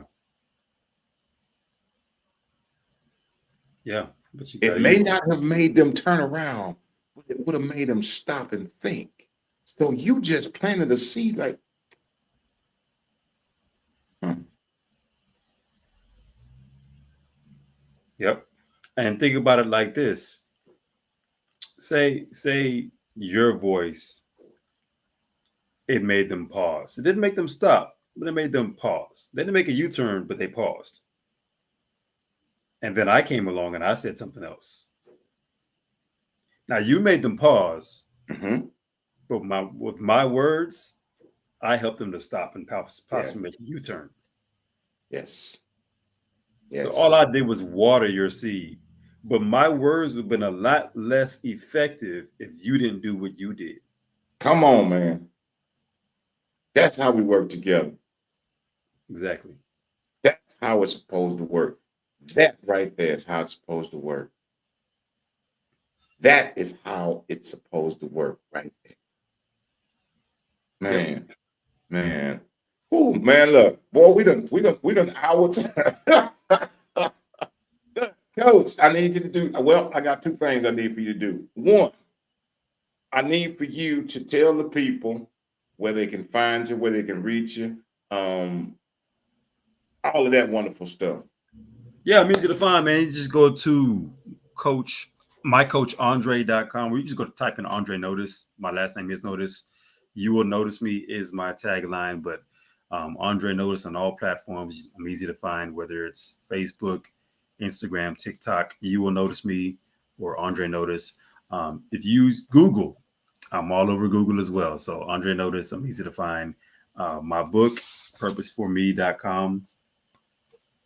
Yeah. But you It gotta may use not have made them turn around, but it would have made them stop and think. So you just planted a seed like, hmm. Yep. And think about it like this. Say your voice, it made them pause. It didn't make them stop, but it made them pause. They didn't make a U-turn, but they paused. And then I came along and I said something else. Now you made them pause, Mhm. but with my words, I helped them to stop and Yeah. possibly make a U-turn. Yes. So all Yes. I did was water your seed. But my words would have been a lot less effective if you didn't do what you did. Come on, man. That's how we work together. Exactly. That's how it's supposed to work. That right there is how it's supposed to work. That is how it's supposed to work right there. Yep. Man, man. Oh man, look, boy, we done hour time. Coach, I need you to do well. I got two things I need for you to do. One, I need for you to tell the people where they can find you, where they can reach you, um, all of that wonderful stuff. Yeah, I'm easy to find, man. You just go to mycoachandre.com, where you just go to type in Andre Notice. My last name is Notice. You will notice me is my tagline, but Andre Notice on all platforms. I'm easy to find, whether it's Facebook, Instagram, TikTok. You will notice me, or Andre Notice. If you use Google, I'm all over Google as well. So Andre Notice, I'm easy to find. My book, purposeforme.com.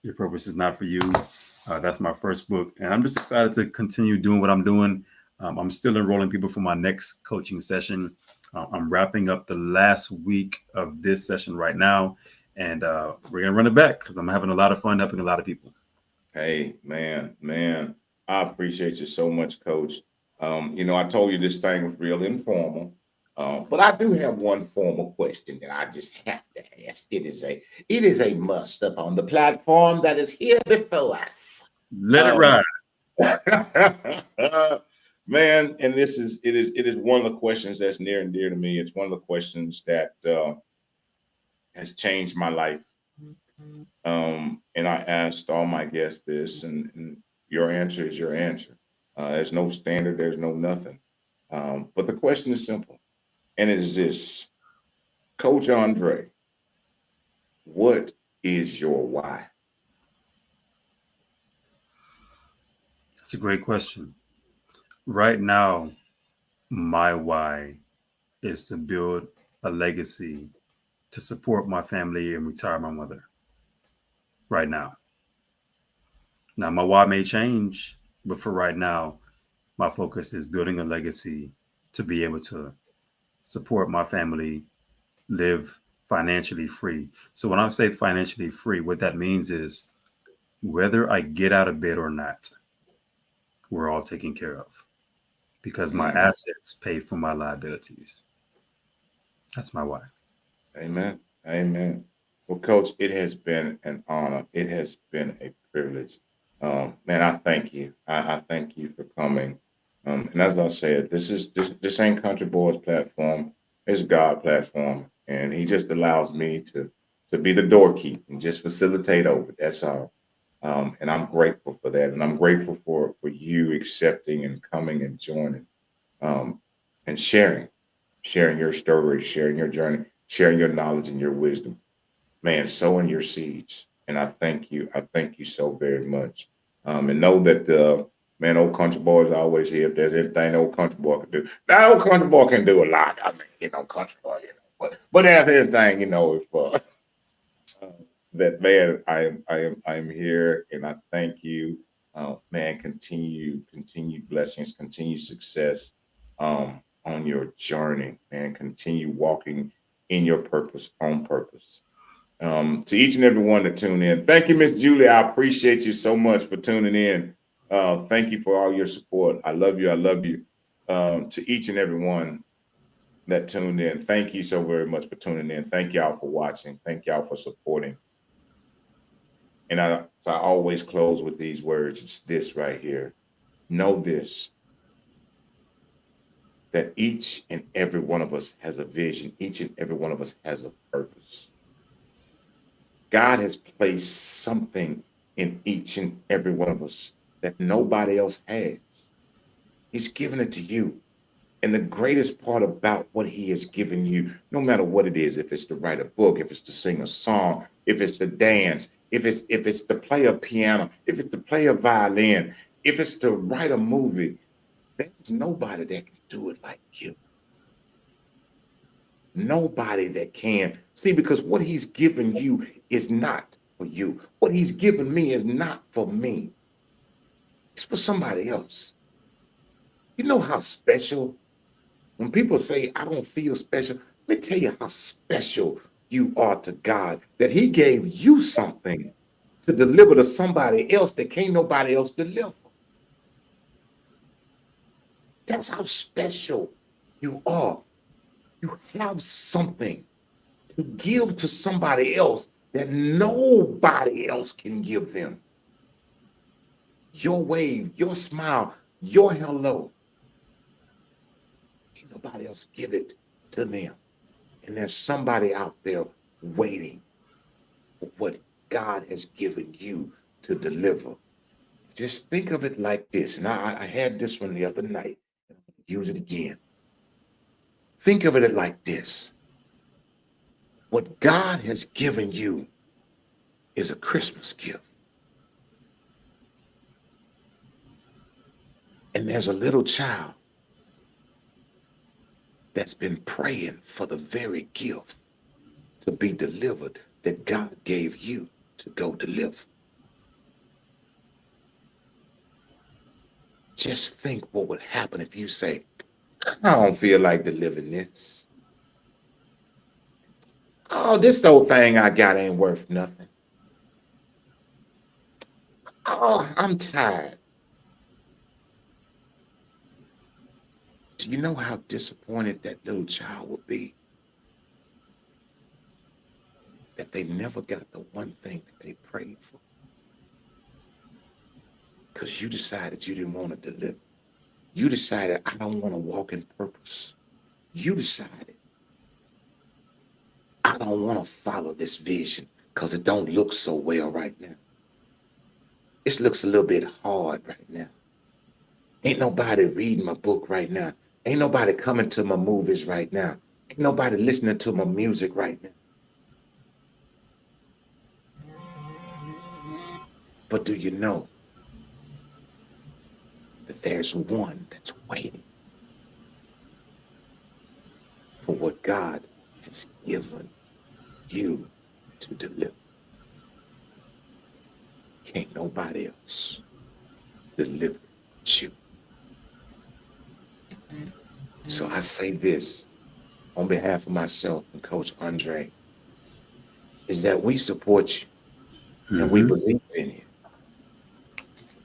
Your purpose is not for you. That's my first book, and I'm just excited to continue doing what I'm doing. I'm still enrolling people for my next coaching session. I'm wrapping up the last week of this session right now, and we're gonna run it back because I'm having a lot of fun helping a lot of people. Hey, man, I appreciate you so much, Coach. You know, I told you this thing was real informal, but I do have one formal question that I just have to ask. It is a must up on the platform that is here before us. Let it Um, ride. man, and it is one of the questions that's near and dear to me. It's one of the questions that has changed my life. And I asked all my guests this, and your answer is your answer. There's no standard, there's no nothing. But the question is simple, and it is this: Coach Andre, what is your why? That's a great question. Right now, my why is to build a legacy to support my family and retire my mother right now. Now, my why may change, but for right now, my focus is building a legacy to be able to support my family, live financially free. So, when I say financially free, what that means is whether I get out of bed or not, we're all taken care of because my Mm, assets pay for my liabilities. That's my why. amen. Amen. Well, Coach, it has been an honor. It has been a privilege. Man, I thank you. I thank you for coming. And as I said, this ain't Country Boys platform. It's God platform, and He just allows me to be the doorkeep and just facilitate over. That's all. And I'm grateful for that, and I'm grateful for you accepting and coming and joining, um, and sharing your story, sharing your journey, sharing your knowledge and your wisdom, man, sowing your seeds. And I thank you. I thank you so very much. And know that man, old country boys always here. If there's anything old country boy can do, now old country boy can do a lot. I mean, country boy, but there's anything, if uh, that man, I am here, and I thank you. Man, continue blessings, continue success on your journey, man. Continue walking in your purpose, on purpose. To each and every one that tune in, thank you, Miss Julie. I appreciate you so much for tuning in. Thank you for all your support. I love you. I love you. To each and every one that tuned in, thank you so very much for tuning in. Thank y'all for watching. Thank y'all for supporting. And so I always close with these words. It's this right here. Know this, that each and every one of us has a vision. Each and every one of us has a purpose. God has placed something in each and every one of us that nobody else has. He's given it to you. And the greatest part about what he has given you, no matter what it is, if it's to write a book, if it's to sing a song, if it's to dance, if it's to play a piano, if it's to play a violin, if it's to write a movie, there's nobody that can do it like you. Nobody that can. See, because what he's given you is not for you. What he's given me is not for me. It's for somebody else. You know how special, when people say, I don't feel special, let me tell you how special you are to God, that he gave you something to deliver to somebody else that can't nobody else deliver. That's how special you are. You have something to give to somebody else that nobody else can give them. Your wave, your smile, your hello. Can't nobody else give it to them. And there's somebody out there waiting for what God has given you to deliver. Just think of it like this. And I had this one the other night. Use it again. Think of it like this. What God has given you is a Christmas gift. And there's a little child that's been praying for the very gift to be delivered that God gave you to go deliver. Just think what would happen if you say, I don't feel like delivering this. Oh, this old thing I got ain't worth nothing. Oh, I'm tired. Do you know how disappointed that little child would be? That they never got the one thing that they prayed for. Because you decided you didn't want to deliver. You decided, I don't want to walk in purpose. You decided, I don't want to follow this vision. because it don't look so well right now. It looks a little bit hard right now. Ain't nobody reading my book right now. Ain't nobody coming to my movies right now. Ain't nobody listening to my music right now. But do you know that there's one that's waiting for what God has given you to deliver? Can't nobody else deliver you. So I say this on behalf of myself and Coach Andre, is that we support you and we believe in you.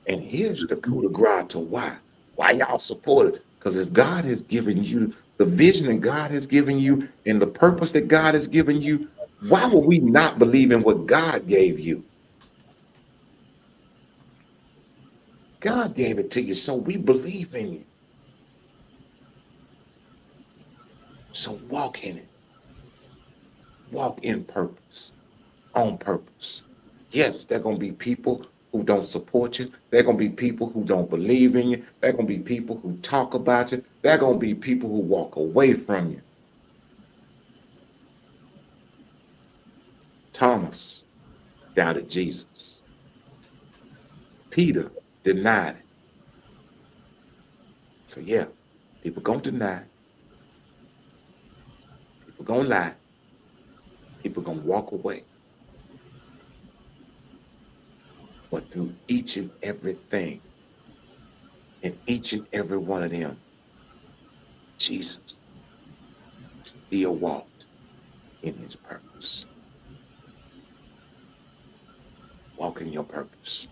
And here's the coup de grace to why y'all support it. Because if God has given you the vision that God has given you and the purpose that God has given you, why would we not believe in what God gave you? God gave it to you, so we believe in you. So walk in it. Walk in purpose, on purpose. Yes, there are going to be people who don't support you. There are going to be people who don't believe in you. There are going to be people who talk about you. There are going to be people who walk away from you. Thomas doubted Jesus. Peter denied it. So yeah, people going to deny. People going to lie. People going to walk away. But through each and everything, in each and every one of them, Jesus still walked in his purpose. Walk in your purpose.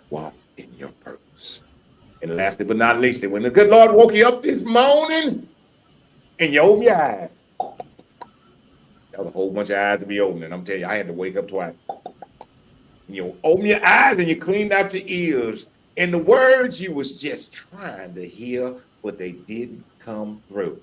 Walk in your purpose. And lastly but not leastly, when the good Lord woke you up this morning and you open your eyes, that was a whole bunch of eyes to be opening. I'm telling you, I had to wake up twice. You open your eyes and you cleaned out your ears. And the words you was just trying to hear, but they didn't come through.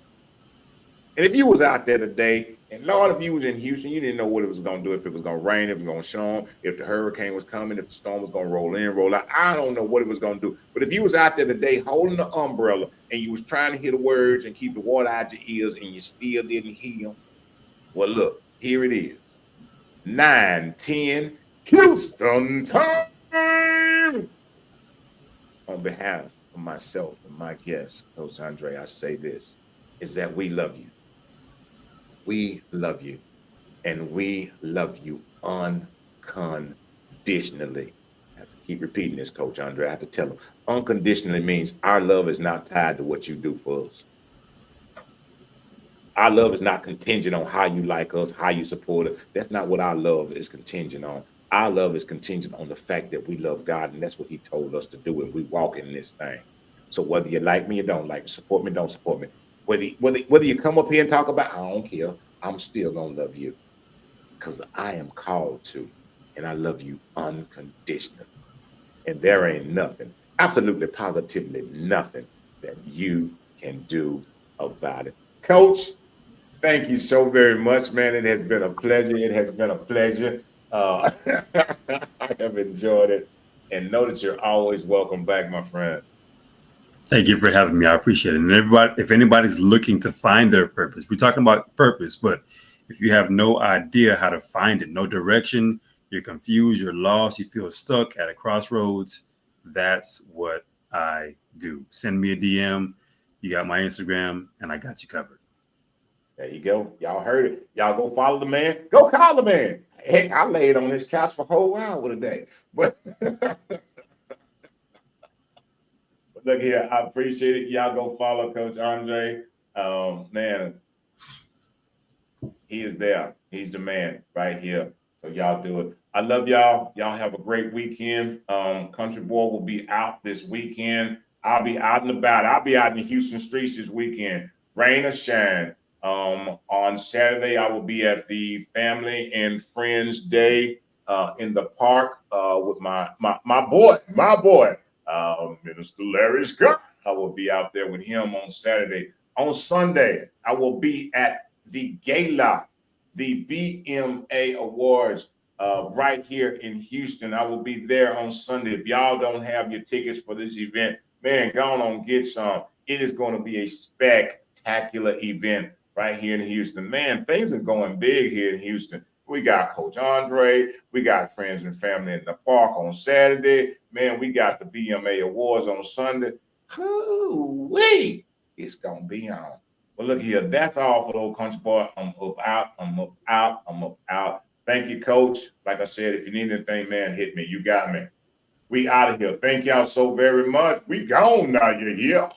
And if you was out there today, and Lord, if you was in Houston, you didn't know what it was going to do, if it was going to rain, if it was going to storm, if the hurricane was coming, if the storm was going to roll in, roll out. I don't know what it was going to do. But if you was out there today holding the umbrella and you was trying to hear the words and keep the water out your ears and you still didn't hear them, well, look, here it is. 9:10 Houston time. On behalf of myself and my guest, Coach Andre, I say this, is that we love you. We love you. And we love you unconditionally. I have to keep repeating this, Coach Andre. I have to tell them. Unconditionally means our love is not tied to what you do for us. Our love is not contingent on how you like us, how you support us. That's not what our love is contingent on. Our love is contingent on the fact that we love God, and that's what He told us to do, and we walk in this thing. So whether you like me or don't like me, support me, don't support me, whether you come up here and talk about, I don't care. I'm still gonna love you because I am called to, and I love you unconditionally. And there ain't nothing, absolutely positively nothing that you can do about it. Coach, thank you so very much, man. It has been a pleasure. It has been a pleasure. I have enjoyed it. And know that you're always welcome back, my friend. Thank you for having me. I appreciate it. And everybody, if anybody's looking to find their purpose, we're talking about purpose, but if you have no idea how to find it, no direction, you're confused, you're lost, you feel stuck at a crossroads, that's what I do. Send me a DM. You got my Instagram, and I got you covered. There you go. Y'all heard it. Y'all go follow the man. Go call the man. Heck, I laid on his couch for a whole hour today. But look here, I appreciate it. Y'all go follow Coach Andre. Man, he is there. He's the man right here. So y'all do it. I love y'all. Y'all have a great weekend. Country Boy will be out this weekend. I'll be out and about. I'll be out in the Houston streets this weekend, rain or shine. On Saturday, I will be at the Family and Friends Day in the park with my boy, Minister Larry Scott. I will be out there with him on Saturday. On Sunday, I will be at the gala the BMA Awards right here in Houston. I will be there on Sunday. If y'all don't have your tickets for this event, man, go on get some. It is going to be a spectacular event right here in Houston. Man, things are going big here in Houston. We got Coach Andre. We got friends and family in the park on Saturday. Man, we got the BMA Awards on Sunday. Hoo-wee! It's going to be on. Well, look here. That's all for the old country boy. I'm up out. I'm up out. I'm up out. Thank you, Coach. Like I said, if you need anything, man, hit me. You got me. We out of here. Thank y'all so very much. We gone now. You're here.